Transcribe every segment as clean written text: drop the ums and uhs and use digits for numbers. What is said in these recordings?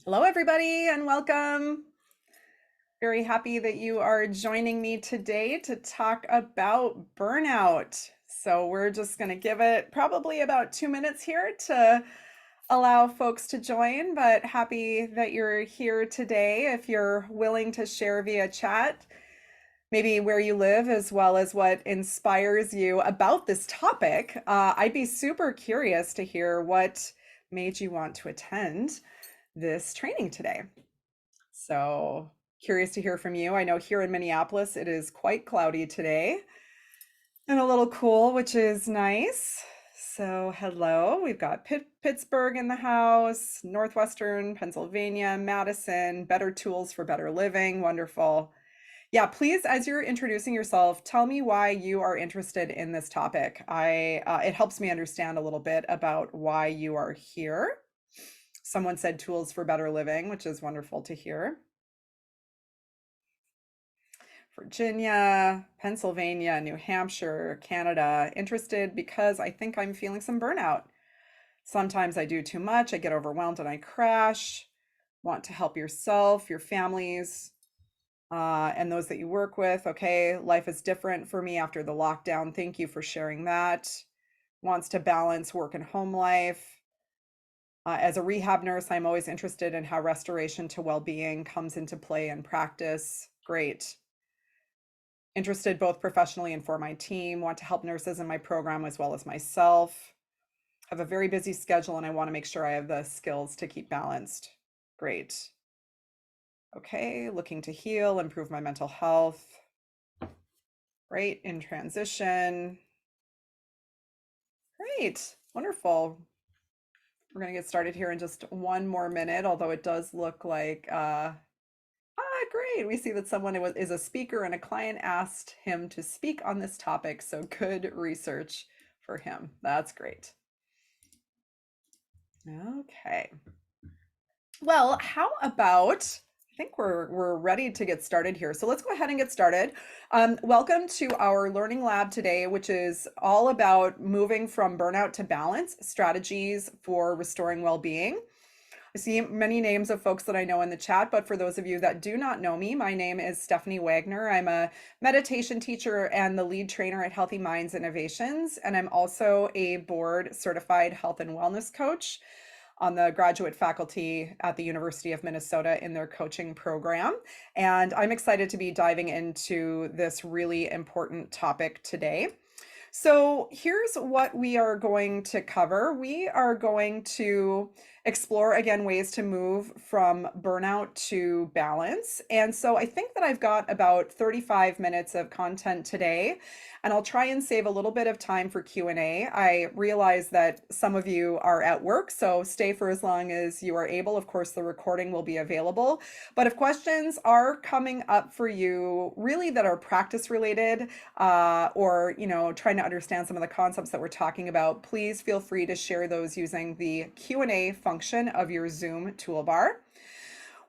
Hello, everybody, and welcome. Very happy that you are joining me today to talk about burnout. So, we're just going to give it probably about 2 minutes here to allow folks to join, but happy that you're here today. If you're willing to share via chat, maybe where you live as well as what inspires you about this topic, I'd be super curious to hear what made you want to attend this training today. So curious to hear from you. I know here in Minneapolis, it is quite cloudy today and a little cool, which is nice. So hello, we've got Pittsburgh in the house, Northwestern Pennsylvania, Madison, Better Tools for Better Living. Wonderful. Yeah, please, as you're introducing yourself, tell me why you are interested in this topic. It helps me understand a little bit about why you are here. Someone said tools for better living, which is wonderful to hear. Virginia, Pennsylvania, New Hampshire, Canada. Interested because I think I'm feeling some burnout. Sometimes I do too much, I get overwhelmed and I crash. Want to help yourself, your families, and those that you work with. Okay, life is different for me after the lockdown. Thank you for sharing that. Wants to balance work and home life. As a rehab nurse, I'm always interested in how restoration to well-being comes into play in practice. Great. Interested both professionally and for my team. Want to help nurses in my program as well as myself. Have a very busy schedule and I want to make sure I have the skills to keep balanced. Great. Okay, looking to heal, improve my mental health. Great, in transition. Great, wonderful. We're going to get started here in just one more minute, although it does look like, great. We see that someone is a speaker and a client asked him to speak on this topic. So good research for him. That's great. Okay. Well, how about, I think we're ready to get started here. So let's go ahead and get started. Welcome to our learning lab today, which is all about moving from burnout to balance, strategies for restoring well-being. I see many names of folks that I know in the chat, but for those of you that do not know me, my name is Stephanie Wagner. I'm a meditation teacher and the lead trainer at Healthy Minds Innovations, and I'm also a board certified health and wellness coach on the graduate faculty at the University of Minnesota in their coaching program. And I'm excited to be diving into this really important topic today. So here's what we are going to cover. We are going to explore again ways to move from burnout to balance. And so I think that I've got about 35 minutes of content today, and I'll try and save a little bit of time for Q&A. I realize that some of you are at work, so stay for as long as you are able. Of course, the recording will be available. But if questions are coming up for you really that are practice related, or trying to understand some of the concepts that we're talking about, please feel free to share those using the Q&A function of your Zoom toolbar.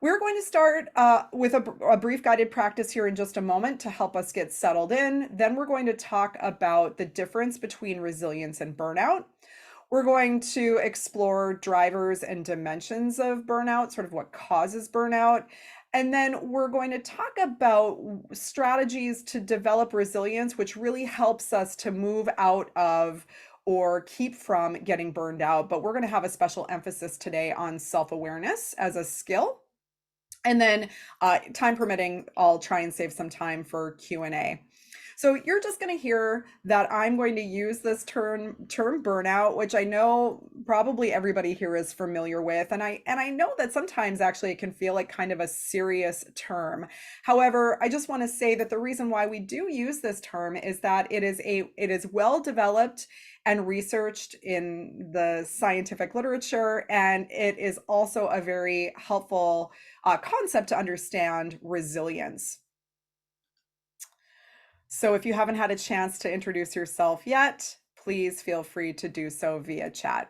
We're going to start with a brief guided practice here in just a moment to help us get settled in. Then we're going to talk about the difference between resilience and burnout. We're going to explore drivers and dimensions of burnout, sort of what causes burnout. And then we're going to talk about strategies to develop resilience, which really helps us to move out of or keep from getting burned out. But we're going to have a special emphasis today on self-awareness as a skill. And then time permitting, I'll try and save some time for Q&A. So you're just going to hear that I'm going to use this term burnout, which I know probably everybody here is familiar with, and I know that sometimes actually it can feel like kind of a serious term. However, I just want to say that the reason why we do use this term is that it is well developed and researched in the scientific literature, and it is also a very helpful concept to understand resilience. So if you haven't had a chance to introduce yourself yet, please feel free to do so via chat.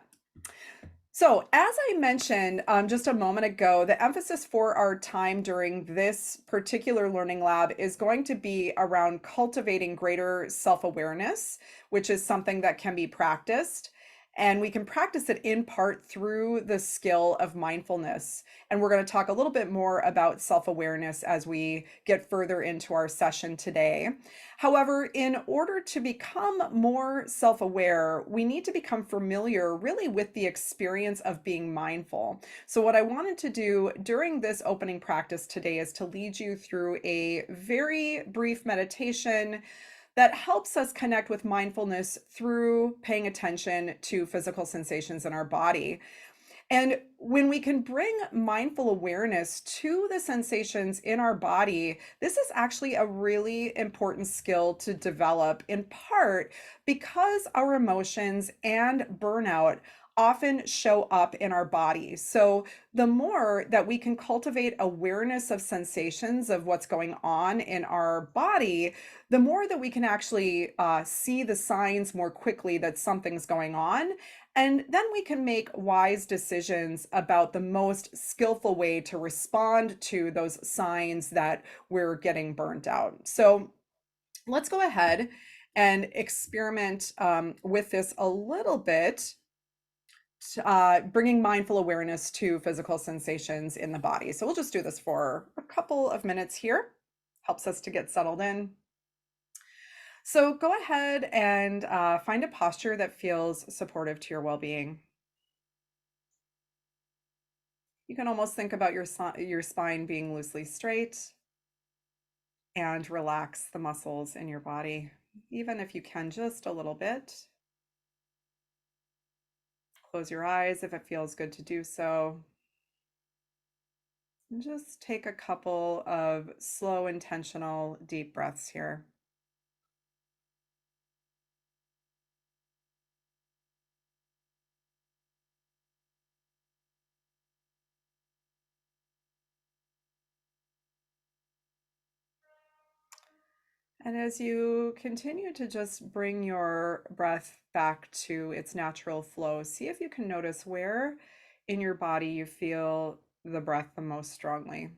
So as I mentioned just a moment ago, the emphasis for our time during this particular learning lab is going to be around cultivating greater self-awareness, which is something that can be practiced. And we can practice it in part through the skill of mindfulness. And we're going to talk a little bit more about self awareness as we get further into our session today. However, in order to become more self aware, we need to become familiar really with the experience of being mindful. So, what I wanted to do during this opening practice today is to lead you through a very brief meditation that helps us connect with mindfulness through paying attention to physical sensations in our body. And when we can bring mindful awareness to the sensations in our body, this is actually a really important skill to develop, in part because our emotions and burnout often show up in our body. So, the more that we can cultivate awareness of sensations of what's going on in our body, the more that we can actually see the signs more quickly that something's going on, and then we can make wise decisions about the most skillful way to respond to those signs that we're getting burnt out. So let's go ahead and experiment with this a little bit, bringing mindful awareness to physical sensations in the body. So we'll just do this for a couple of minutes here. Helps us to get settled in. So go ahead and find a posture that feels supportive to your well-being. You can almost think about your spine being loosely straight and relax the muscles in your body, even if you can just a little bit. Close your eyes if it feels good to do so. And just take a couple of slow, intentional, deep breaths here. And as you continue to just bring your breath back to its natural flow, see if you can notice where in your body you feel the breath the most strongly.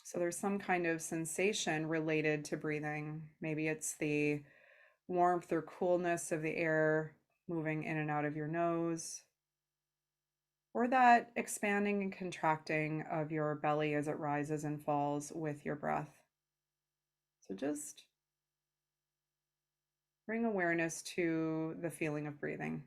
So there's some kind of sensation related to breathing. Maybe it's the warmth or coolness of the air moving in and out of your nose, or that expanding and contracting of your belly as it rises and falls with your breath. So just bring awareness to the feeling of breathing.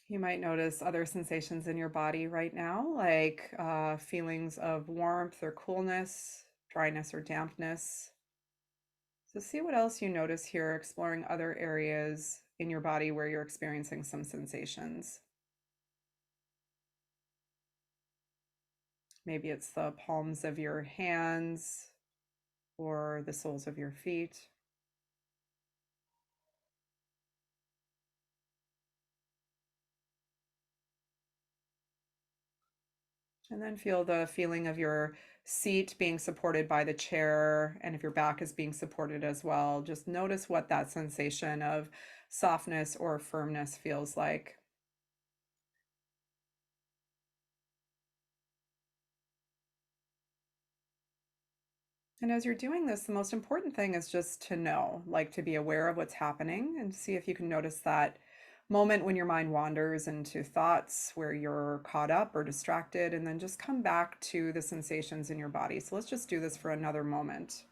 You might notice other sensations in your body right now, like feelings of warmth or coolness, dryness or dampness. So see what else you notice here, exploring other areas in your body where you're experiencing some sensations. Maybe it's the palms of your hands or the soles of your feet. And then feel the feeling of your seat being supported by the chair. And if your back is being supported as well, just notice what that sensation of softness or firmness feels like. And as you're doing this, the most important thing is just to know, like to be aware of what's happening and see if you can notice that moment when your mind wanders into thoughts where you're caught up or distracted, and then just come back to the sensations in your body. So let's just do this for another moment.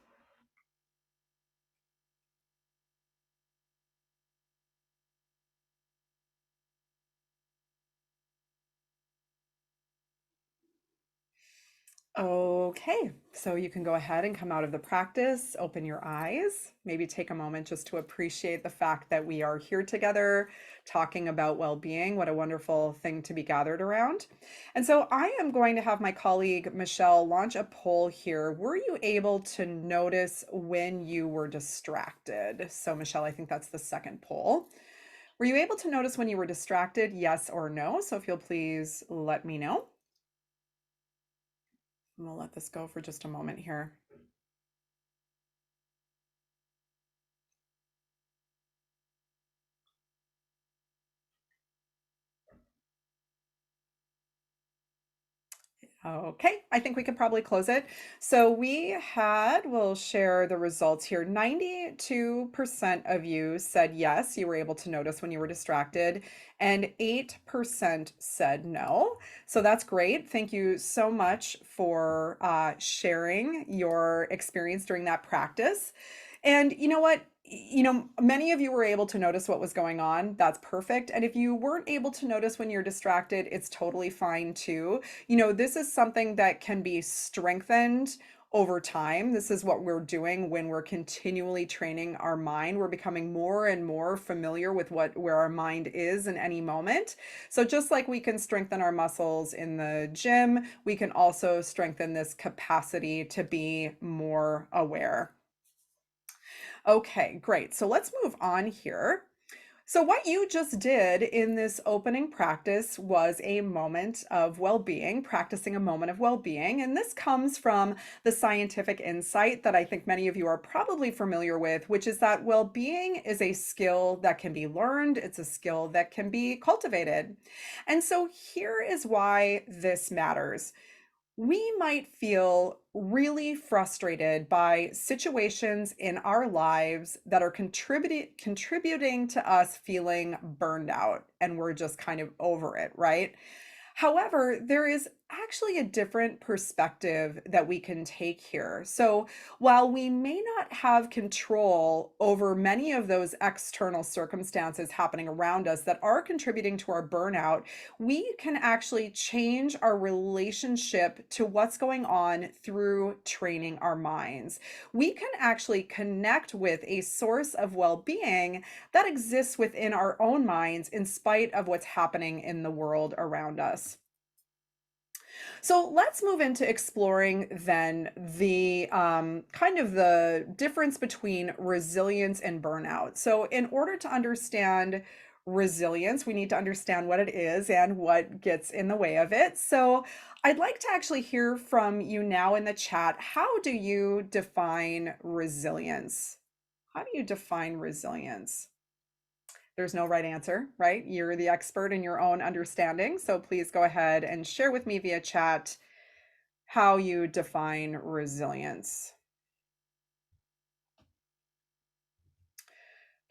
Okay, so you can go ahead and come out of the practice, open your eyes, maybe take a moment just to appreciate the fact that we are here together talking about well being. What a wonderful thing to be gathered around. And so I am going to have my colleague Michelle launch a poll here. Were you able to notice when you were distracted? So, Michelle, I think that's the second poll. Were you able to notice when you were distracted? Yes or no? So, if you'll please let me know. I'm gonna let this go for just a moment here. Okay, I think we could probably close it. So we'll share the results here. 92% of you said yes, you were able to notice when you were distracted, and 8% said no. So that's great. Thank you so much for sharing your experience during that practice. And you know what? Many of you were able to notice what was going on. That's perfect. And if you weren't able to notice when you're distracted, it's totally fine too. This is something that can be strengthened over time. This is what we're doing when we're continually training our mind. We're becoming more and more familiar with where our mind is in any moment. So just like we can strengthen our muscles in the gym, we can also strengthen this capacity to be more aware. Okay, great. So let's move on here. So, what you just did in this opening practice was a moment of well being, practicing a moment of well being. And this comes from the scientific insight that I think many of you are probably familiar with, which is that well being is a skill that can be learned, it's a skill that can be cultivated. And so, here is why this matters. We might feel really frustrated by situations in our lives that are contributing to us feeling burned out, and we're just kind of over it, right? However, there is actually a different perspective that we can take here. So, while we may not have control over many of those external circumstances happening around us that are contributing to our burnout, we can actually change our relationship to what's going on through training our minds. We can actually connect with a source of well being that exists within our own minds in spite of what's happening in the world around us. So let's move into exploring then the kind of the difference between resilience and burnout. So, in order to understand resilience, we need to understand what it is and what gets in the way of it. So, I'd like to actually hear from you now in the chat. How do you define resilience? How do you define resilience? There's no right answer, right? You're the expert in your own understanding. So please go ahead and share with me via chat how you define resilience.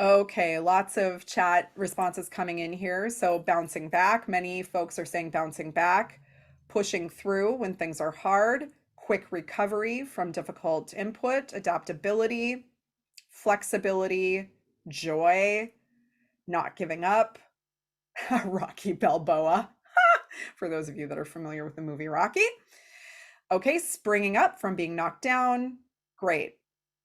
Okay, lots of chat responses coming in here. So bouncing back, many folks are saying bouncing back, pushing through when things are hard, quick recovery from difficult input, adaptability, flexibility, joy, not giving up, Rocky Balboa, for those of you that are familiar with the movie Rocky. Okay, springing up from being knocked down. Great.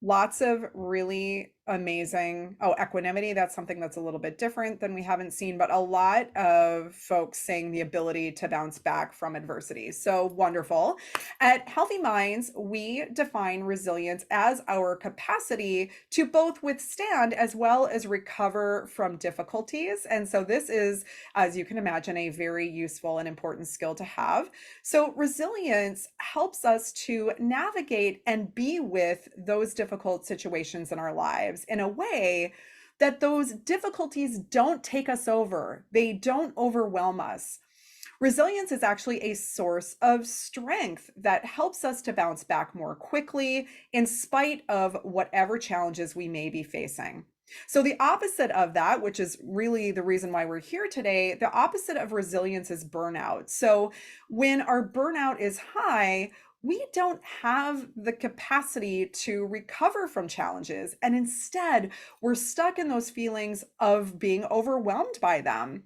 Lots of really amazing. Oh, equanimity. That's something that's a little bit different than we haven't seen, but a lot of folks saying the ability to bounce back from adversity. So wonderful. At Healthy Minds, we define resilience as our capacity to both withstand as well as recover from difficulties. And so this is, as you can imagine, a very useful and important skill to have. So, resilience helps us to navigate and be with those difficult situations in our lives in a way that those difficulties don't take us over, they don't overwhelm us. Resilience is actually a source of strength that helps us to bounce back more quickly in spite of whatever challenges we may be facing. So, the opposite of that, which is really the reason why we're here today, the opposite of resilience is burnout. So, when our burnout is high, we don't have the capacity to recover from challenges. And instead, we're stuck in those feelings of being overwhelmed by them.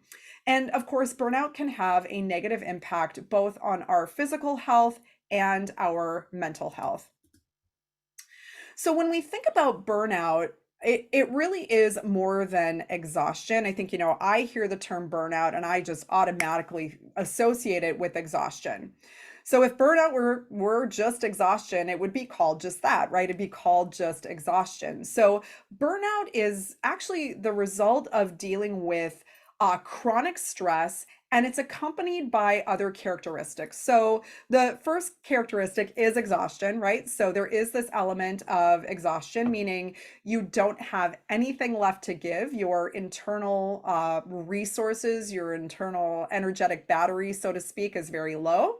And of course, burnout can have a negative impact both on our physical health and our mental health. So when we think about burnout, it really is more than exhaustion. I think, I hear the term burnout and I just automatically associate it with exhaustion. So if burnout were just exhaustion, it would be called just that, right? It'd be called just exhaustion. So burnout is actually the result of dealing with chronic stress, and it's accompanied by other characteristics. So the first characteristic is exhaustion, right? So there is this element of exhaustion, meaning you don't have anything left to give. Your internal resources, your internal energetic battery, so to speak, is very low.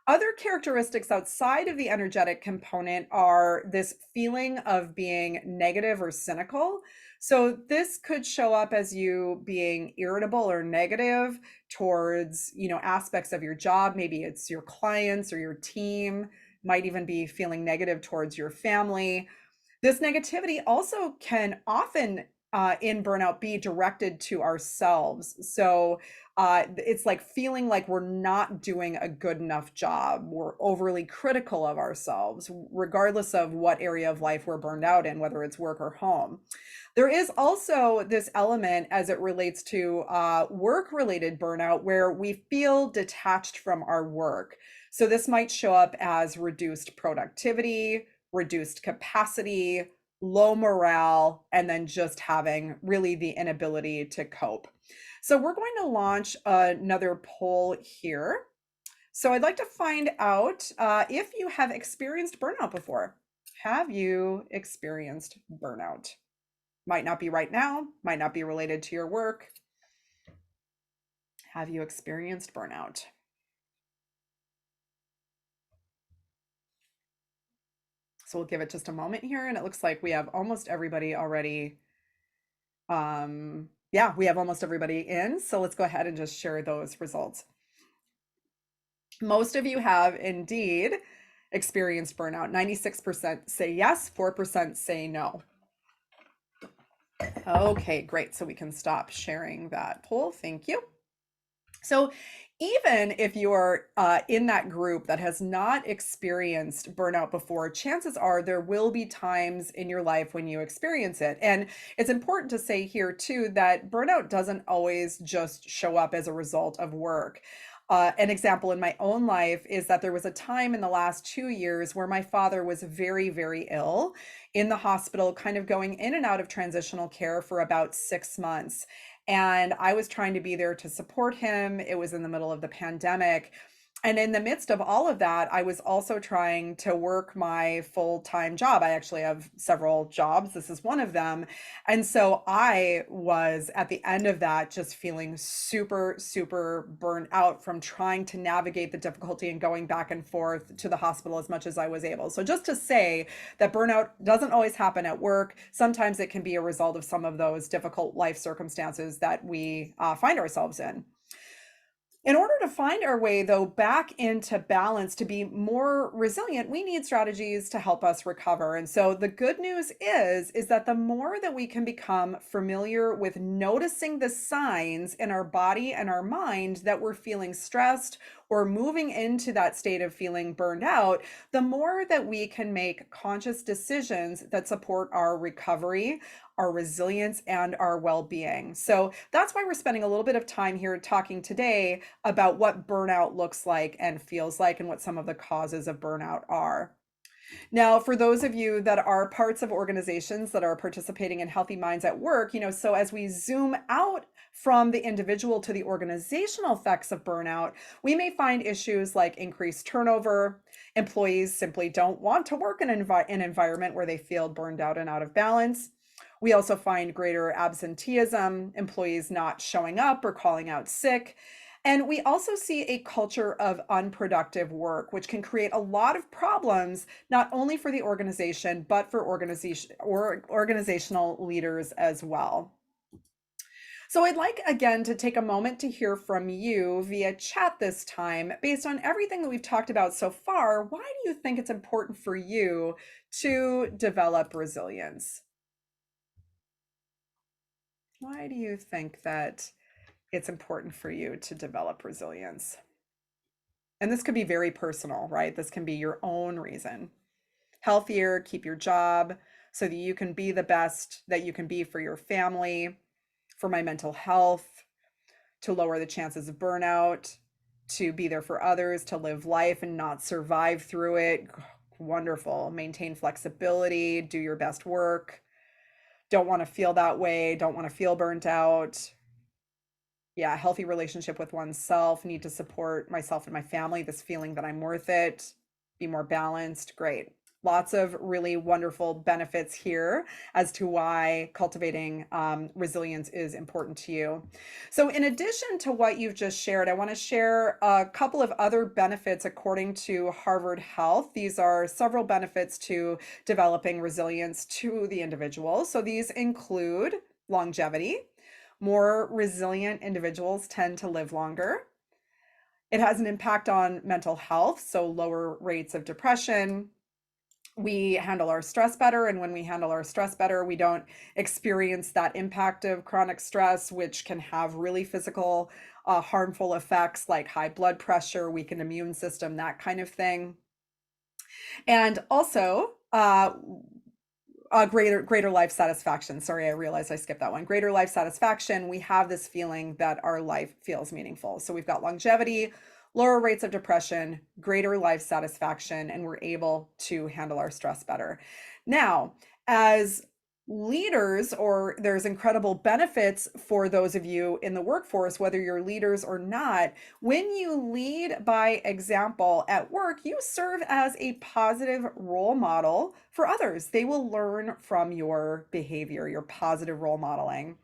Other characteristics outside of the energetic component are this feeling of being negative or cynical. So, this could show up as you being irritable or negative towards, aspects of your job. Maybe it's your clients or your team, might even be feeling negative towards your family. This negativity also can often in burnout be directed to ourselves. So it's like feeling like we're not doing a good enough job. We're overly critical of ourselves, regardless of what area of life we're burned out in, whether it's work or home. There is also this element as it relates to work related burnout where we feel detached from our work. So this might show up as reduced productivity, reduced capacity, low morale, and then just having really the inability to cope. So we're going to launch another poll here. So I'd like to find out if you have experienced burnout before. Have you experienced burnout? Might not be right now, might not be related to your work. Have you experienced burnout? So we'll give it just a moment here, and it looks like we have almost everybody already. Yeah, we have almost everybody in. So let's go ahead and just share those results. Most of you have indeed experienced burnout. 96% say yes, 4% say no. Okay, great. So we can stop sharing that poll. Thank you. So, even if you're in that group that has not experienced burnout before, chances are there will be times in your life when you experience it. And it's important to say here, too, that burnout doesn't always just show up as a result of work. An example in my own life is that there was a time in the last 2 years where my father was very, very ill in the hospital, kind of going in and out of transitional care for about 6 months. And I was trying to be there to support him. It was in the middle of the pandemic. And in the midst of all of that, I was also trying to work my full-time job. I actually have several jobs. This is one of them. And so I was at the end of that just feeling super, super burnt out from trying to navigate the difficulty and going back and forth to the hospital as much as I was able. So just to say that burnout doesn't always happen at work. Sometimes it can be a result of some of those difficult life circumstances that we find ourselves in. In order to find our way, though, back into balance to be more resilient, we need strategies to help us recover. And so the good news is that the more that we can become familiar with noticing the signs in our body and our mind that we're feeling stressed or moving into that state of feeling burned out, the more that we can make conscious decisions that support our recovery, our resilience, and our well-being. So that's why we're spending a little bit of time here talking today about what burnout looks like and feels like and what some of the causes of burnout are. Now, for those of you that are parts of organizations that are participating in Healthy Minds at Work, so as we zoom out from the individual to the organizational effects of burnout, we may find issues like increased turnover. Employees simply don't want to work in an environment where they feel burned out and out of balance. We also find greater absenteeism, employees not showing up or calling out sick. And we also see a culture of unproductive work, which can create a lot of problems, not only for the organization, but for organizational leaders as well. So I'd like again to take a moment to hear from you via chat this time. Based on everything that we've talked about so far, why do you think it's important for you to develop resilience? Why do you think that it's important for you to develop resilience? And this could be very personal, right? This can be your own reason. Healthier, keep your job so that you can be the best that you can be for your family, for my mental health, to lower the chances of burnout, to be there for others, to live life and not survive through it. Wonderful. Maintain flexibility, do your best work. Don't want to feel that way, don't want to feel burnt out. Yeah, healthy relationship with oneself, need to support myself and my family, this feeling that I'm worth it, be more balanced. Great. Lots of really wonderful benefits here as to why cultivating resilience is important to you. So, in addition to what you've just shared, I want to share a couple of other benefits according to Harvard Health. These are several benefits to developing resilience to the individual. So, these include longevity. More resilient individuals tend to live longer. It has an impact on mental health, so lower rates of depression. We handle our stress better, and when we handle our stress better, we don't experience that impact of chronic stress, which can have really physical, harmful effects like high blood pressure, weakened immune system, that kind of thing. And also, greater life satisfaction. Sorry, I realized I skipped that one. Greater life satisfaction. We have this feeling that our life feels meaningful. So we've got longevity, lower rates of depression, greater life satisfaction, and we're able to handle our stress better. Now, as leaders, or there's incredible benefits for those of you in the workforce, whether you're leaders or not. When you lead by example at work, you serve as a positive role model for others. They will learn from your behavior, your positive role modeling.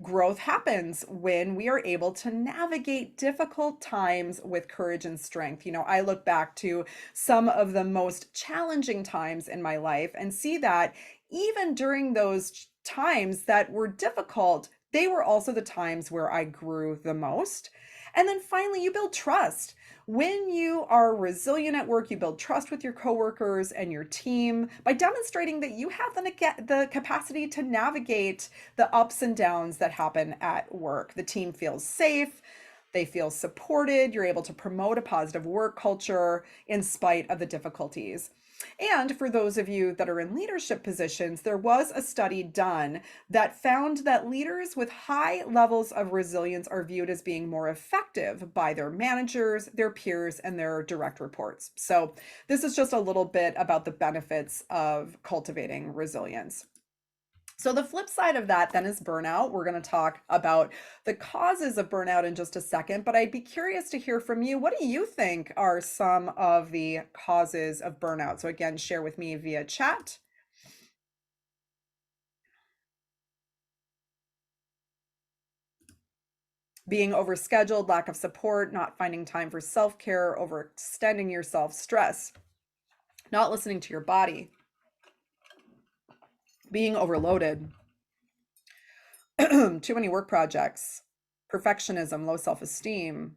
Growth happens when we are able to navigate difficult times with courage and strength. I look back to some of the most challenging times in my life and see that even during those times that were difficult, they were also the times where I grew the most. And then finally, you build trust. When you are resilient at work, you build trust with your coworkers and your team by demonstrating that you have the capacity to navigate the ups and downs that happen at work. The team feels safe, they feel supported, you're able to promote a positive work culture in spite of the difficulties. And for those of you that are in leadership positions, there was a study done that found that leaders with high levels of resilience are viewed as being more effective by their managers, their peers, and their direct reports. So, this is just a little bit about the benefits of cultivating resilience. So, the flip side of that then is burnout. We're going to talk about the causes of burnout in just a second, but I'd be curious to hear from you. What do you think are some of the causes of burnout? So, again, share with me via chat. Being overscheduled, lack of support, not finding time for self care, overextending yourself, stress, not listening to your body, being overloaded, too many work projects, perfectionism, low self esteem,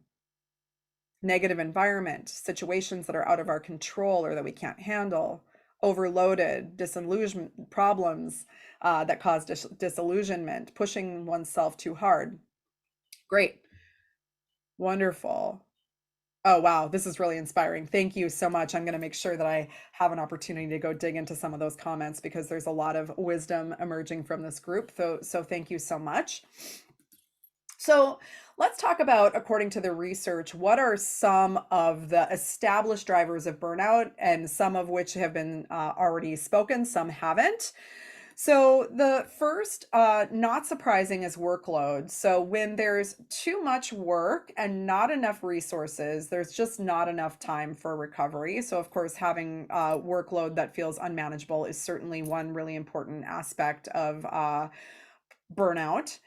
negative environment, situations that are out of our control or that we can't handle, overloaded, disillusionment, problems that cause disillusionment, pushing oneself too hard. Great. Wonderful. Oh, wow. This is really inspiring. Thank you so much. I'm going to make sure that I have an opportunity to go dig into some of those comments because there's a lot of wisdom emerging from this group. So thank you so much. So let's talk about, according to the research, what are some of the established drivers of burnout, and some of which have been already spoken, some haven't. So the first, not surprising, is workload. So when there's too much work and not enough resources, there's just not enough time for recovery. So of course, having workload that feels unmanageable is certainly one really important aspect of burnout.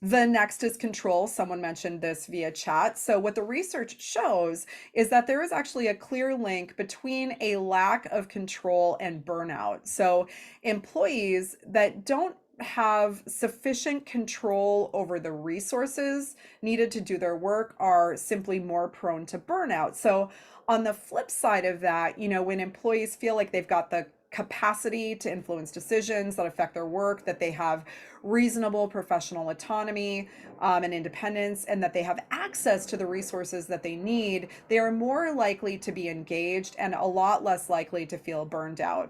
The next is control. Someone mentioned this via chat. So, what the research shows is that there is actually a clear link between a lack of control and burnout. So, employees that don't have sufficient control over the resources needed to do their work are simply more prone to burnout. So, on the flip side of that, when employees feel like they've got the capacity to influence decisions that affect their work, that they have reasonable professional autonomy and independence, and that they have access to the resources that they need, they are more likely to be engaged and a lot less likely to feel burned out.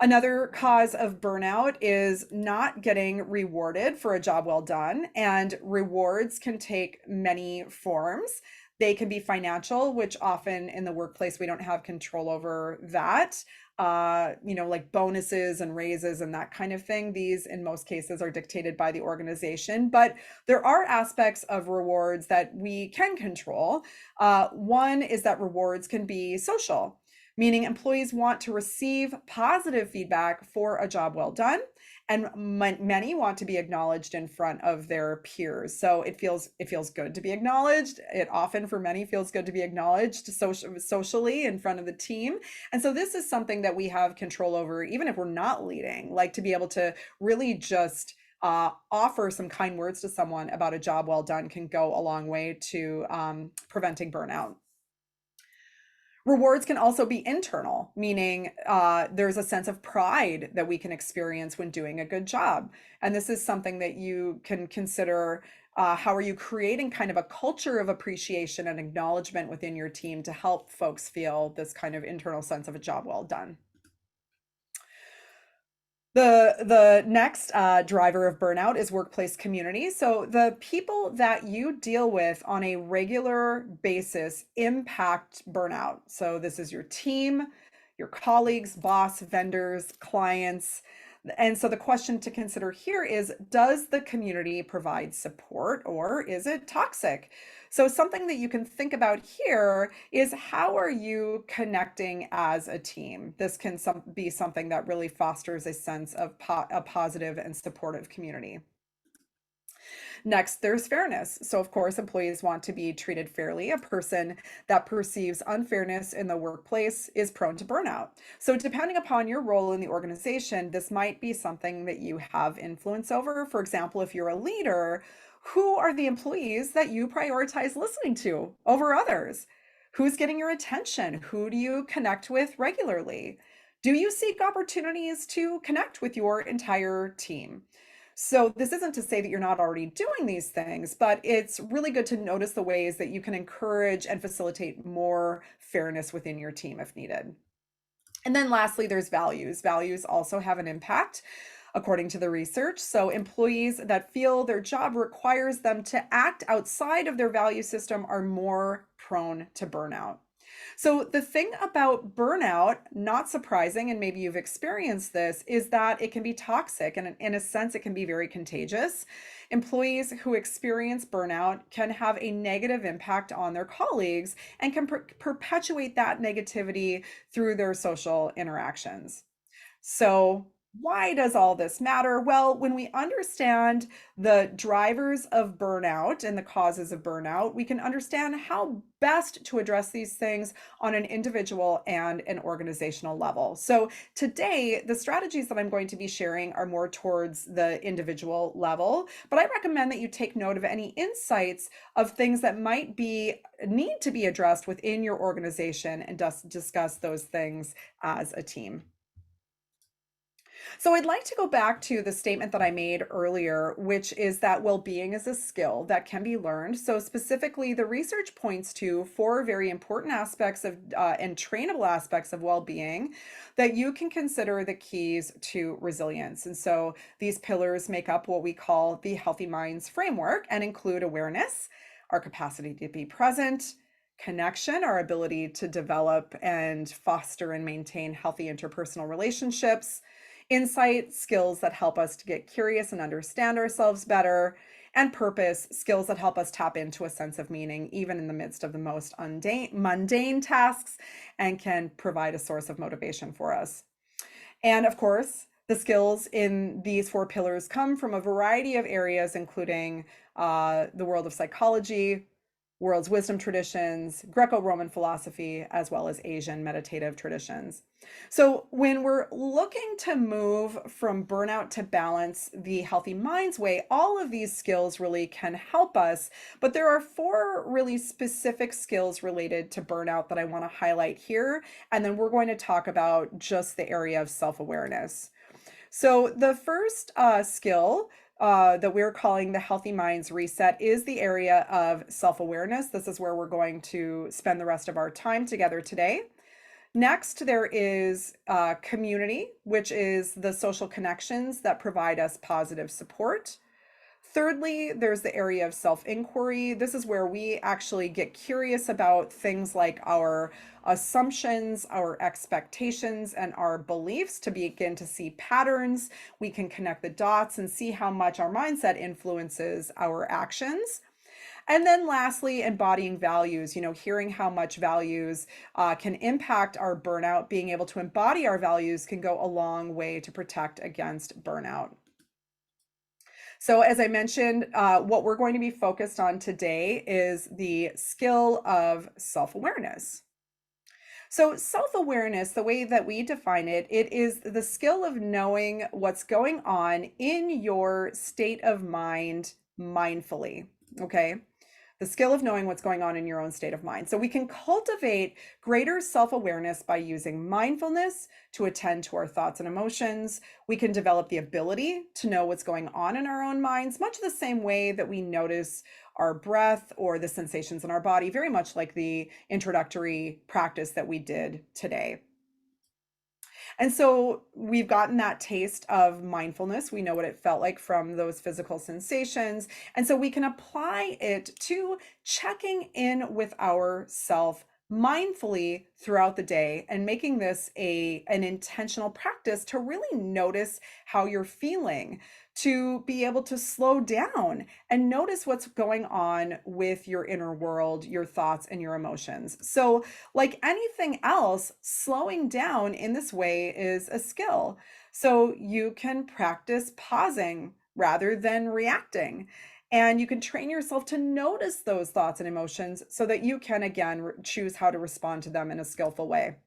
Another cause of burnout is not getting rewarded for a job well done, and rewards can take many forms. They can be financial, which often in the workplace we don't have control over that. Like bonuses and raises and that kind of thing. These, in most cases, are dictated by the organization. But there are aspects of rewards that we can control. One is that rewards can be social, meaning employees want to receive positive feedback for a job well done, and many want to be acknowledged in front of their peers. So it feels good to be acknowledged. It often for many feels good to be acknowledged socially in front of the team. And so this is something that we have control over, even if we're not leading, like to be able to really just offer some kind words to someone about a job well done can go a long way to preventing burnout. Rewards can also be internal, meaning there's a sense of pride that we can experience when doing a good job. And this is something that you can consider. How are you creating kind of a culture of appreciation and acknowledgement within your team to help folks feel this kind of internal sense of a job well done? The next driver of burnout is workplace community. So the people that you deal with on a regular basis impact burnout. So this is your team, your colleagues, boss, vendors, clients. And so the question to consider here is, does the community provide support or is it toxic? So something that you can think about here is, how are you connecting as a team? This can be something that really fosters a sense of a positive and supportive community. Next, there's fairness. So, of course, employees want to be treated fairly. A person that perceives unfairness in the workplace is prone to burnout. So, depending upon your role in the organization, this might be something that you have influence over. For example, if you're a leader, who are the employees that you prioritize listening to over others? Who's getting your attention? Who do you connect with regularly? Do you seek opportunities to connect with your entire team? So this isn't to say that you're not already doing these things, but it's really good to notice the ways that you can encourage and facilitate more fairness within your team if needed. And then lastly, there's values. Values also have an impact, according to the research. So employees that feel their job requires them to act outside of their value system are more prone to burnout. So the thing about burnout, not surprising, and maybe you've experienced this, is that it can be toxic, and in a sense, it can be very contagious. Employees who experience burnout can have a negative impact on their colleagues and can perpetuate that negativity through their social interactions. So, why does all this matter? Well, when we understand the drivers of burnout and the causes of burnout, we can understand how best to address these things on an individual and an organizational level. So, today, the strategies that I'm going to be sharing are more towards the individual level, but I recommend that you take note of any insights of things that might need to be addressed within your organization and discuss those things as a team. So I'd like to go back to the statement that I made earlier, which is that well-being is a skill that can be learned. So specifically, the research points to four very important aspects of and trainable aspects of well-being that you can consider the keys to resilience. And so these pillars make up what we call the Healthy Minds framework and include awareness, our capacity to be present, connection, our ability to develop and foster and maintain healthy interpersonal relationships, insight, skills that help us to get curious and understand ourselves better, and purpose, skills that help us tap into a sense of meaning, even in the midst of the most mundane tasks, and can provide a source of motivation for us. And of course, the skills in these four pillars come from a variety of areas, including the world of psychology, world's wisdom traditions, Greco-Roman philosophy, as well as Asian meditative traditions. So when we're looking to move from burnout to balance the Healthy Minds way, all of these skills really can help us. But there are four really specific skills related to burnout that I want to highlight here. And then we're going to talk about just the area of self-awareness. So the first skill that we're calling the Healthy Minds Reset is the area of self-awareness. This is where we're going to spend the rest of our time together today. Next, there is community, which is the social connections that provide us positive support. Thirdly, there's the area of self inquiry. This is where we actually get curious about things like our assumptions, our expectations, and our beliefs to begin to see patterns. We can connect the dots and see how much our mindset influences our actions. And then lastly, embodying values, hearing how much values can impact our burnout, being able to embody our values can go a long way to protect against burnout. So, as I mentioned, what we're going to be focused on today is the skill of self awareness. So, self awareness, the way that we define it, it is the skill of knowing what's going on in your state of mind mindfully. Okay. The skill of knowing what's going on in your own state of mind. So we can cultivate greater self awareness by using mindfulness to attend to our thoughts and emotions. We can develop the ability to know what's going on in our own minds, much the same way that we notice our breath or the sensations in our body, very much like the introductory practice that we did today. And so we've gotten that taste of mindfulness. We know what it felt like from those physical sensations. And so we can apply it to checking in with ourself mindfully throughout the day and making this an intentional practice to really notice how you're feeling, to be able to slow down and notice what's going on with your inner world, your thoughts and your emotions. So like anything else, slowing down in this way is a skill. So you can practice pausing rather than reacting. And you can train yourself to notice those thoughts and emotions so that you can, again, choose how to respond to them in a skillful way.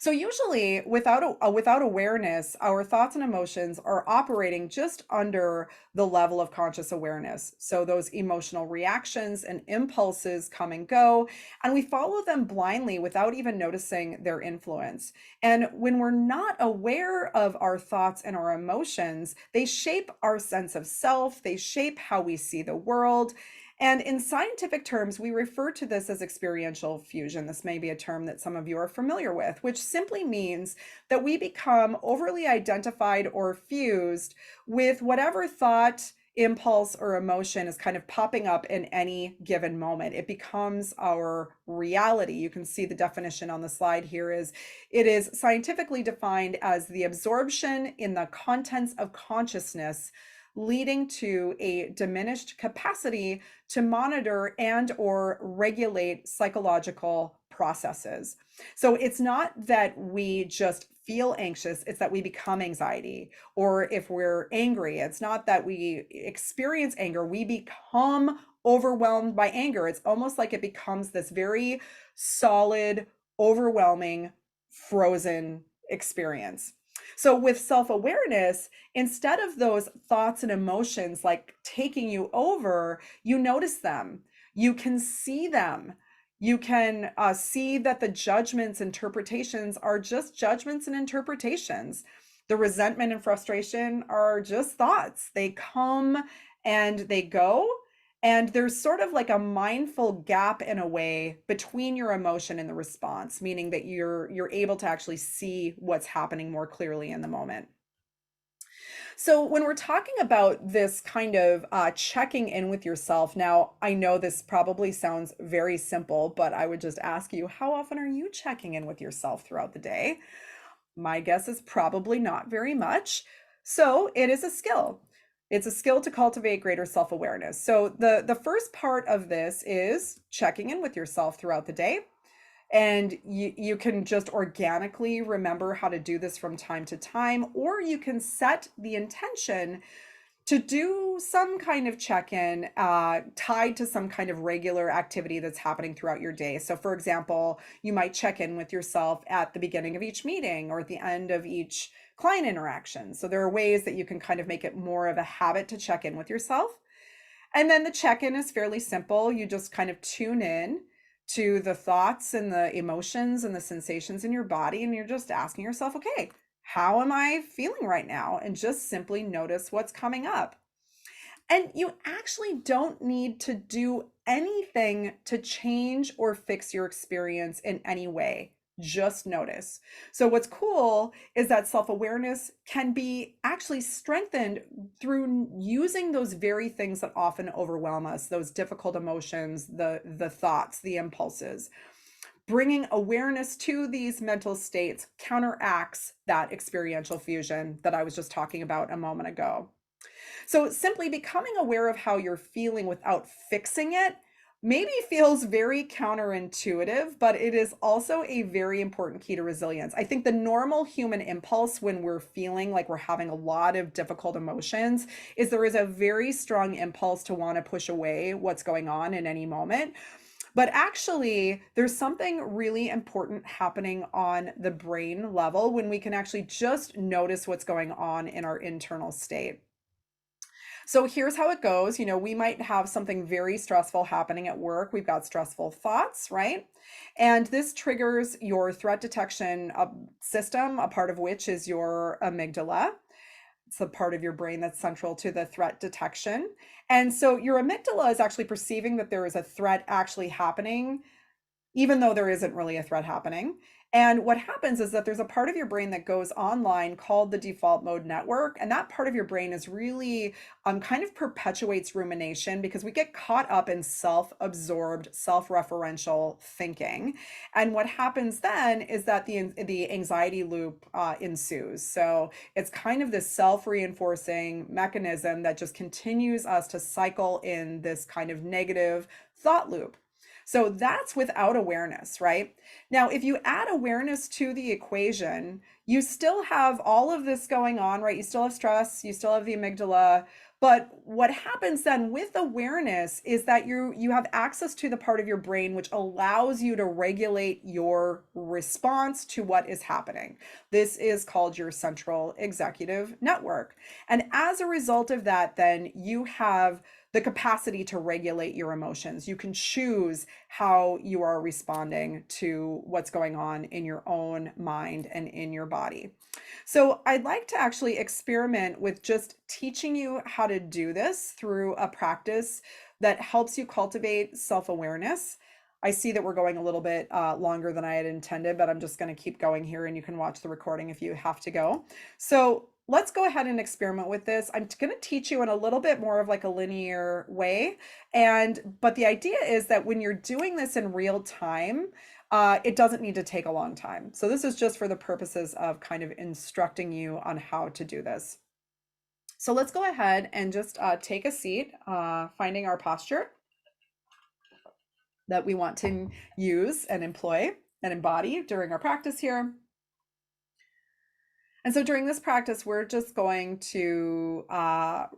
So usually without awareness, our thoughts and emotions are operating just under the level of conscious awareness. So those emotional reactions and impulses come and go, and we follow them blindly without even noticing their influence. And when we're not aware of our thoughts and our emotions, they shape our sense of self, they shape how we see the world. And in scientific terms, we refer to this as experiential fusion. This may be a term that some of you are familiar with, which simply means that we become overly identified or fused with whatever thought, impulse, or emotion is kind of popping up in any given moment. It becomes our reality. You can see the definition on the slide here is it is scientifically defined as the absorption in the contents of consciousness leading to a diminished capacity to monitor and or regulate psychological processes. So it's not that we just feel anxious, it's that we become anxiety. Or if we're angry, it's not that we experience anger, we become overwhelmed by anger. It's almost like it becomes this very solid, overwhelming, frozen experience. So with self-awareness, instead of those thoughts and emotions like taking you over, you notice them. You can see them. You can see that the judgments, interpretations are just judgments and interpretations. The resentment and frustration are just thoughts. They come and they go. And there's sort of like a mindful gap in a way between your emotion and the response, meaning that you're able to actually see what's happening more clearly in the moment. So when we're talking about this kind of checking in with yourself, now I know this probably sounds very simple, but I would just ask you, how often are you checking in with yourself throughout the day? My guess is probably not very much. So it is a skill. It's a skill to cultivate greater self-awareness. So the first part of this is checking in with yourself throughout the day. And you can just organically remember how to do this from time to time, or you can set the intention to do some kind of check-in tied to some kind of regular activity that's happening throughout your day. So for example, you might check in with yourself at the beginning of each meeting or at the end of each client interaction. So there are ways that you can kind of make it more of a habit to check in with yourself. And then the check-in is fairly simple. You just kind of tune in to the thoughts and the emotions and the sensations in your body, and you're just asking yourself, okay, how am I feeling right now? And just simply notice what's coming up. And you actually don't need to do anything to change or fix your experience in any way. Just notice. So, what's cool is that self awareness can be actually strengthened through using those very things that often overwhelm us, those difficult emotions, the thoughts, the impulses. Bringing awareness to these mental states counteracts that experiential fusion that I was just talking about a moment ago. So simply becoming aware of how you're feeling without fixing it maybe feels very counterintuitive, but it is also a very important key to resilience. I think the normal human impulse when we're feeling like we're having a lot of difficult emotions is there is a very strong impulse to want to push away what's going on in any moment. But actually, there's something really important happening on the brain level when we can actually just notice what's going on in our internal state. So here's how it goes. We might have something very stressful happening at work. We've got stressful thoughts, right? And this triggers your threat detection system, a part of which is your amygdala. It's the part of your brain that's central to the threat detection. And so your amygdala is actually perceiving that there is a threat actually happening even though there isn't really a threat happening. And what happens is that there's a part of your brain that goes online called the default mode network. And that part of your brain is really kind of perpetuates rumination because we get caught up in self absorbed, self referential thinking. And what happens then is that the anxiety loop ensues. So it's kind of this self reinforcing mechanism that just continues us to cycle in this kind of negative thought loop. So that's without awareness, right? Now, if you add awareness to the equation, you still have all of this going on, right? You still have stress, you still have the amygdala. But what happens then with awareness is that you have access to the part of your brain which allows you to regulate your response to what is happening. This is called your central executive network. And as a result of that, then you have the capacity to regulate your emotions. You can choose how you are responding to what's going on in your own mind and in your body. So, I'd like to actually experiment with just teaching you how to do this through a practice that helps you cultivate self awareness. I see that we're going a little bit longer than I had intended, but I'm just going to keep going here and you can watch the recording if you have to go. So, let's go ahead and experiment with this. I'm going to teach you in a little bit more of like a linear way. But the idea is that when you're doing this in real time, it doesn't need to take a long time. So this is just for the purposes of kind of instructing you on how to do this. So let's go ahead and just take a seat, finding our posture that we want to use and employ and embody during our practice here. And so during this practice, we're just going to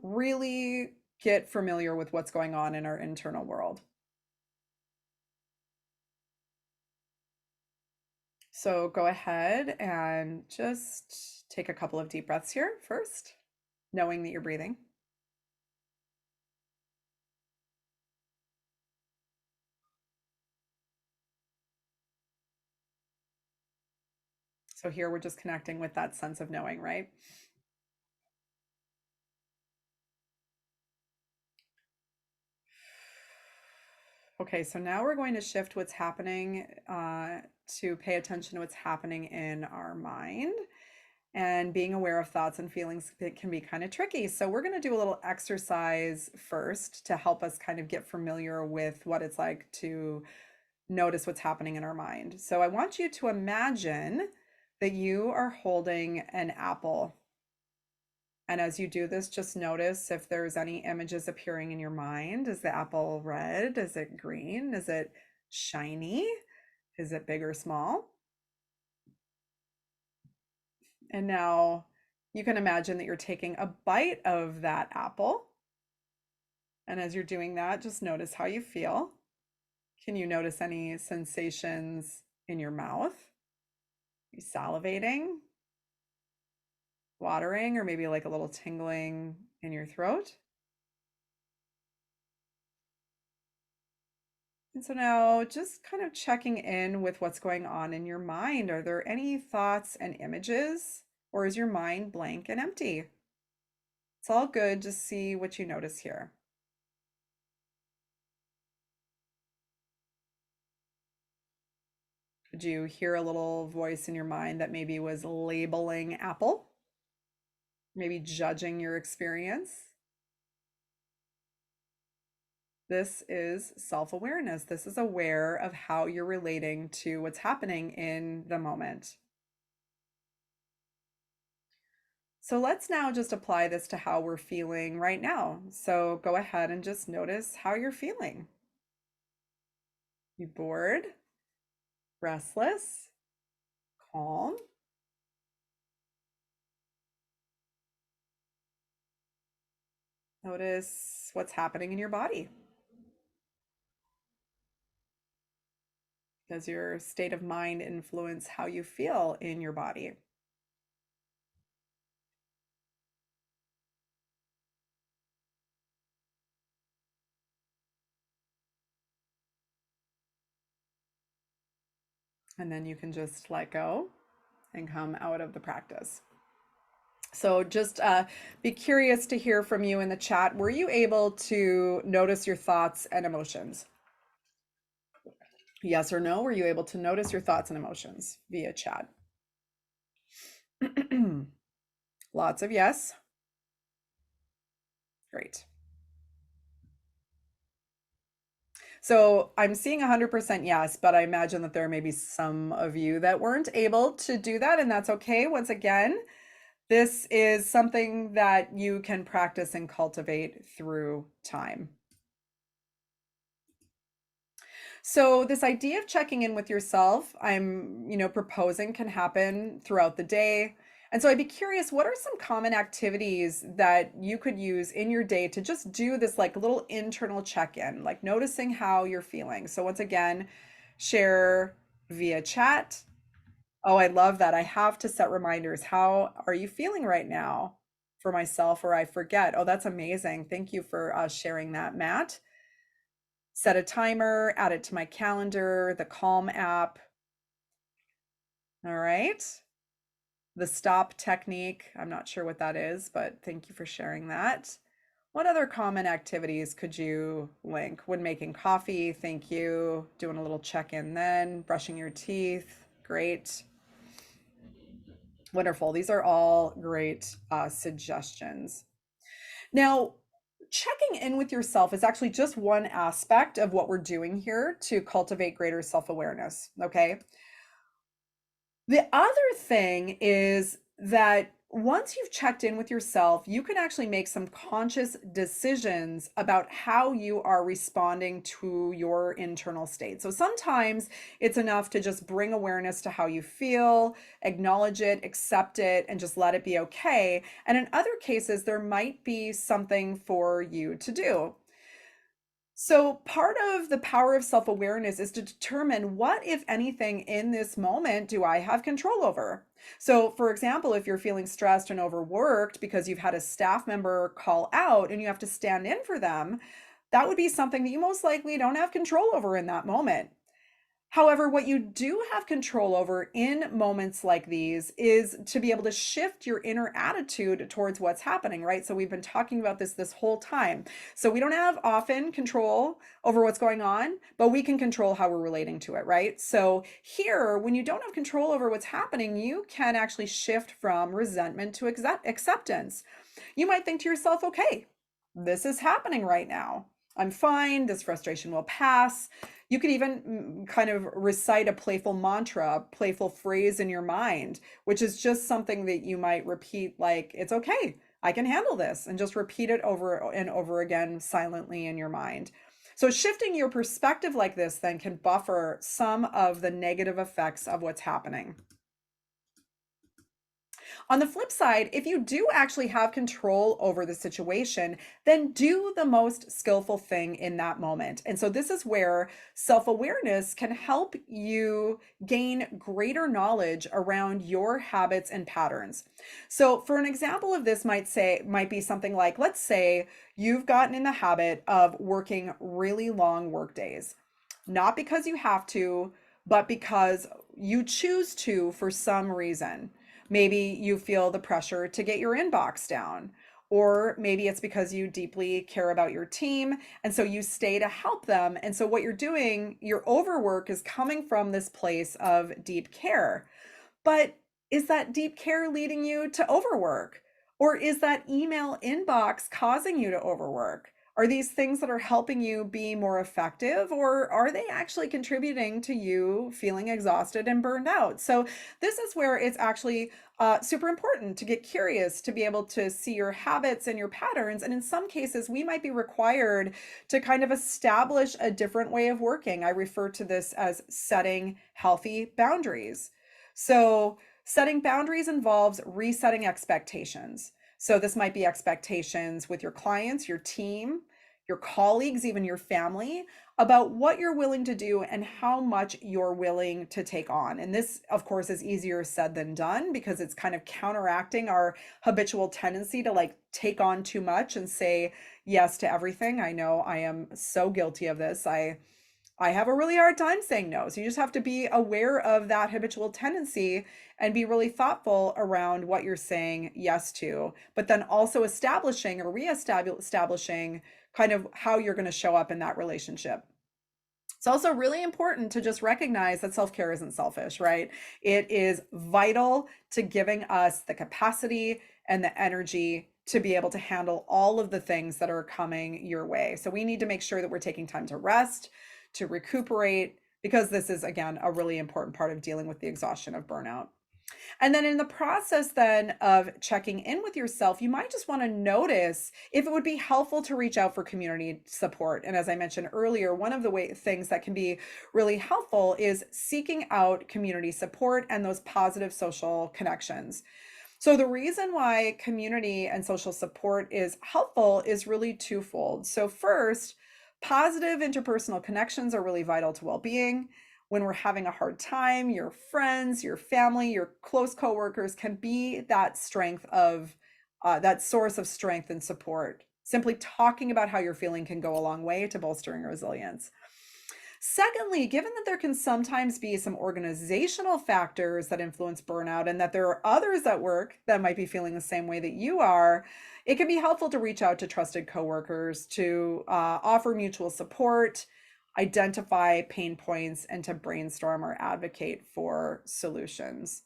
really get familiar with what's going on in our internal world. So go ahead and just take a couple of deep breaths here first, knowing that you're breathing. So here we're just connecting with that sense of knowing, right? Okay, so now we're going to shift what's happening to pay attention to what's happening in our mind. And being aware of thoughts and feelings can be kind of tricky. So we're going to do a little exercise first to help us kind of get familiar with what it's like to notice what's happening in our mind. So I want you to imagine that you are holding an apple. And as you do this, just notice if there's any images appearing in your mind. Is the apple red? Is it green? Is it shiny? Is it big or small? And now you can imagine that you're taking a bite of that apple. And as you're doing that, just notice how you feel. Can you notice any sensations in your mouth? Are you salivating, watering, or maybe like a little tingling in your throat? And so now just kind of checking in with what's going on in your mind. Are there any thoughts and images, or is your mind blank and empty? It's all good. Just see what you notice here. Could you hear a little voice in your mind that maybe was labeling Apple, maybe judging your experience? This is self awareness. This is aware of how you're relating to what's happening in the moment. So let's now just apply this to how we're feeling right now. So go ahead and just notice how you're feeling. You bored, restless, calm? Notice what's happening in your body. Does your state of mind influence how you feel in your body? And then you can just let go and come out of the practice. So just be curious to hear from you in the chat. Were you able to notice your thoughts and emotions? Yes or no? Were you able to notice your thoughts and emotions via chat? Lots of yes. Great. So I'm seeing 100% yes, but I imagine that there may be some of you that weren't able to do that, and that's okay. Once again, this is something that you can practice and cultivate through time. So this idea of checking in with yourself, I'm proposing can happen throughout the day. And so I'd be curious, what are some common activities that you could use in your day to just do this like little internal check-in, like noticing how you're feeling. So once again, share via chat. Oh, I love that. I have to set reminders. How are you feeling right now for myself or I forget? Oh, that's amazing. Thank you for sharing that, Matt. Set a timer, add it to my calendar, the Calm app. All right. The stop technique. I'm not sure what that is, but thank you for sharing that. What other common activities could you link? When making coffee, thank you. Doing a little check-in then, brushing your teeth. Great. Wonderful. These are all great suggestions. Now, checking in with yourself is actually just one aspect of what we're doing here to cultivate greater self-awareness. Okay. The other thing is that once you've checked in with yourself, you can actually make some conscious decisions about how you are responding to your internal state. So sometimes it's enough to just bring awareness to how you feel, acknowledge it, accept it, and just let it be okay. And in other cases, there might be something for you to do. So, part of the power of self awareness is to determine what, if anything, in this moment do I have control over? So, for example, if you're feeling stressed and overworked because you've had a staff member call out and you have to stand in for them, that would be something that you most likely don't have control over in that moment. However, what you do have control over in moments like these is to be able to shift your inner attitude towards what's happening, right? So we've been talking about this whole time. So we don't have often control over what's going on, but we can control how we're relating to it, right? So here, when you don't have control over what's happening, you can actually shift from resentment to acceptance. You might think to yourself, okay, this is happening right now. I'm fine. This frustration will pass. You could even kind of recite a playful mantra, a playful phrase in your mind, which is just something that you might repeat, like, it's okay, I can handle this, and just repeat it over and over again silently in your mind. So, shifting your perspective like this then can buffer some of the negative effects of what's happening. On the flip side, if you do actually have control over the situation, then do the most skillful thing in that moment. And so this is where self-awareness can help you gain greater knowledge around your habits and patterns. So for an example of this might be something like, let's say you've gotten in the habit of working really long work days, not because you have to, but because you choose to for some reason. Maybe you feel the pressure to get your inbox down, Or maybe it's because you deeply care about your team and so you stay to help them. And so what you're doing, your overwork is coming from this place of deep care. But is that deep care leading you to overwork? Or is that email inbox causing you to overwork? Are these things that are helping you be more effective, or are they actually contributing to you feeling exhausted and burned out? So, this is where it's actually super important to get curious, to be able to see your habits and your patterns. And in some cases, we might be required to kind of establish a different way of working. I refer to this as setting healthy boundaries. So, setting boundaries involves resetting expectations. So, this might be expectations with your clients, your team, your colleagues, even your family, about what you're willing to do and how much you're willing to take on. And this, of course, is easier said than done because it's kind of counteracting our habitual tendency to like take on too much and say yes to everything. I know I am so guilty of this. I have a really hard time saying no. So you just have to be aware of that habitual tendency and be really thoughtful around what you're saying yes to, but then also establishing or reestablishing kind of how you're going to show up in that relationship. It's also really important to just recognize that self care isn't selfish, right? It is vital to giving us the capacity and the energy to be able to handle all of the things that are coming your way. So we need to make sure that we're taking time to rest, to recuperate, because this is, again, a really important part of dealing with the exhaustion of burnout. And then in the process then of checking in with yourself, you might just want to notice if it would be helpful to reach out for community support. And as I mentioned earlier, one of the things that can be really helpful is seeking out community support and those positive social connections. So the reason why community and social support is helpful is really twofold. So first, positive interpersonal connections are really vital to well-being. When we're having a hard time, your friends, your family, your close coworkers can be that strength of that source of strength and support. Simply talking about how you're feeling can go a long way to bolstering resilience. Secondly, given that there can sometimes be some organizational factors that influence burnout and that there are others at work that might be feeling the same way that you are, it can be helpful to reach out to trusted coworkers to offer mutual support, identify pain points, and to brainstorm or advocate for solutions.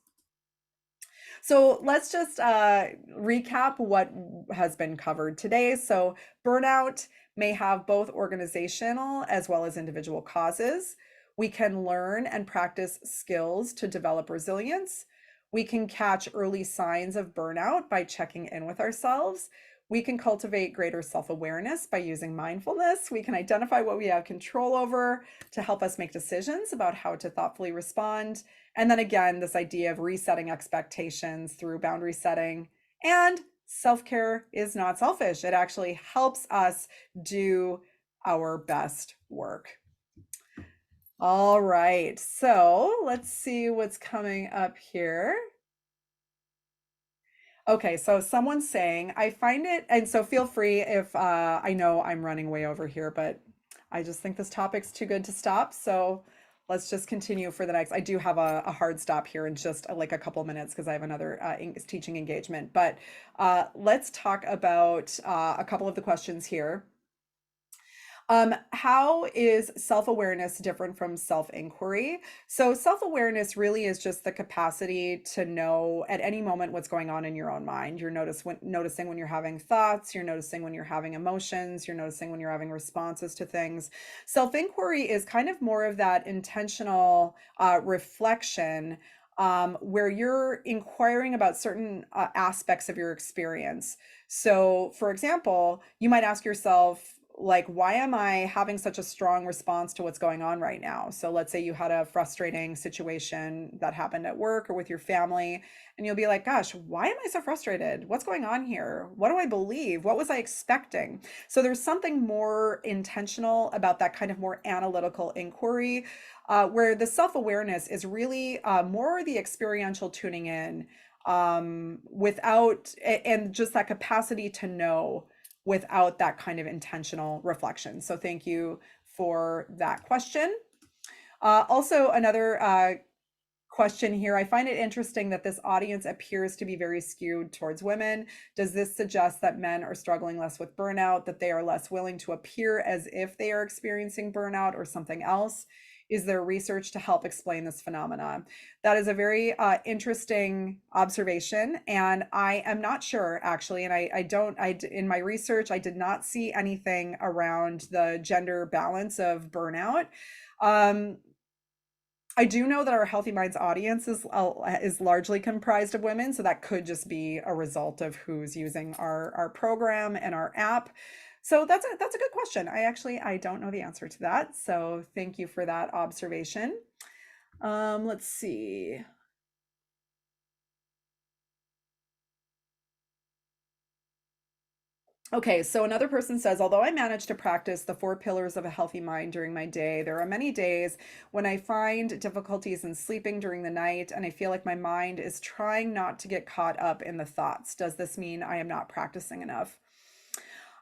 So let's just recap what has been covered today. So, burnout may have both organizational as well as individual causes. We can learn and practice skills to develop resilience. We can catch early signs of burnout by checking in with ourselves. We can cultivate greater self awareness by using mindfulness. We can identify what we have control over to help us make decisions about how to thoughtfully respond. And then again, this idea of resetting expectations through boundary setting. And self care is not selfish, it actually helps us do our best work. All right, so let's see what's coming up here. Okay, so someone's saying, I find it, and so feel free if I know I'm running way over here, but I just think this topic's too good to stop. So let's just continue for the next. I do have a hard stop here in just like a couple minutes because I have another teaching engagement. But let's talk about a couple of the questions here. How is self-awareness different from self-inquiry? So self-awareness really is just the capacity to know at any moment what's going on in your own mind. You're noticing when you're having thoughts, you're noticing when you're having emotions, you're noticing when you're having responses to things. Self-inquiry is kind of more of that intentional reflection where you're inquiring about certain aspects of your experience. So, for example, you might ask yourself, like, why am I having such a strong response to what's going on right now? So let's say you had a frustrating situation that happened at work or with your family, and you'll be like, gosh, why am I so frustrated? What's going on here? What do I believe? What was I expecting? So there's something more intentional about that kind of more analytical inquiry, where the self-awareness is really more the experiential tuning in without, and just that capacity to know without that kind of intentional reflection. So thank you for that question. Also, another question here. I find it interesting that this audience appears to be very skewed towards women. Does this suggest that men are struggling less with burnout, that they are less willing to appear as if they are experiencing burnout, or something else? Is there research to help explain this phenomenon? That is a very interesting observation, and I am not sure actually. And I don't, in my research, I did not see anything around the gender balance of burnout. Um, I do know that our Healthy Minds audience is largely comprised of women, so that could just be a result of who's using our program and our app. So that's a good question. I don't know the answer to that. So thank you for that observation. Let's see. Okay, so another person says, although I manage to practice the four pillars of a healthy mind during my day, there are many days when I find difficulties in sleeping during the night, and I feel like my mind is trying not to get caught up in the thoughts. Does this mean I am not practicing enough?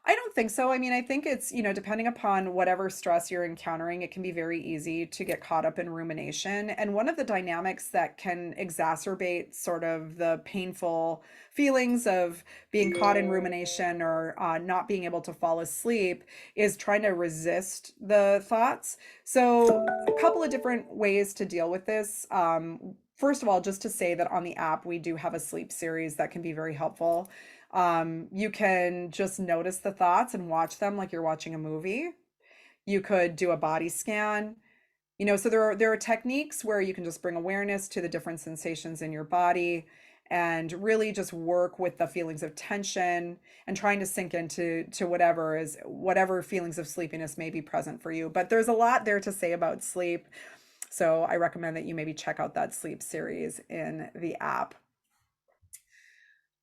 I don't think so. I mean, I think it's, depending upon whatever stress you're encountering, it can be very easy to get caught up in rumination. And one of the dynamics that can exacerbate sort of the painful feelings of being caught in rumination, or not being able to fall asleep, is trying to resist the thoughts. So, a couple of different ways to deal with this. First of all, just to say that on the app, we do have a sleep series that can be very helpful. You can just notice the thoughts and watch them like you're watching a movie. You could do a body scan. So there are techniques where you can just bring awareness to the different sensations in your body, and really just work with the feelings of tension, and trying to sink into whatever feelings of sleepiness may be present for you. But there's a lot there to say about sleep. So I recommend that you maybe check out that sleep series in the app.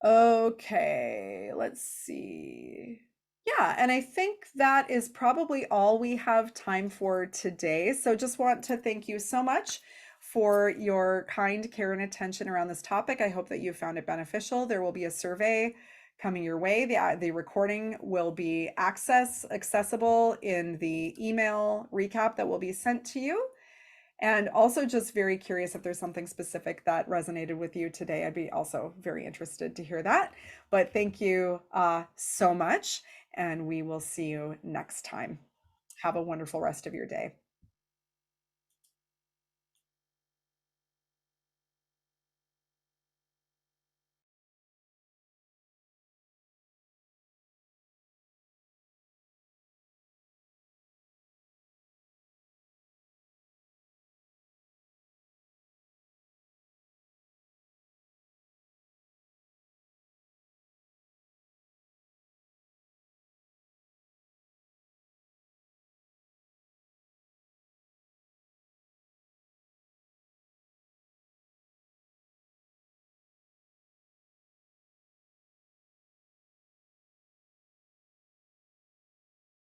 Okay, let's see. Yeah, and I think that is probably all we have time for today. So just want to thank you so much for your kind care and attention around this topic. I hope that you found it beneficial. There will be a survey coming your way. The recording will be accessible in the email recap that will be sent to you. And also just very curious if there's something specific that resonated with you today. I'd be also very interested to hear that. But thank you so much, and we will see you next time. Have a wonderful rest of your day.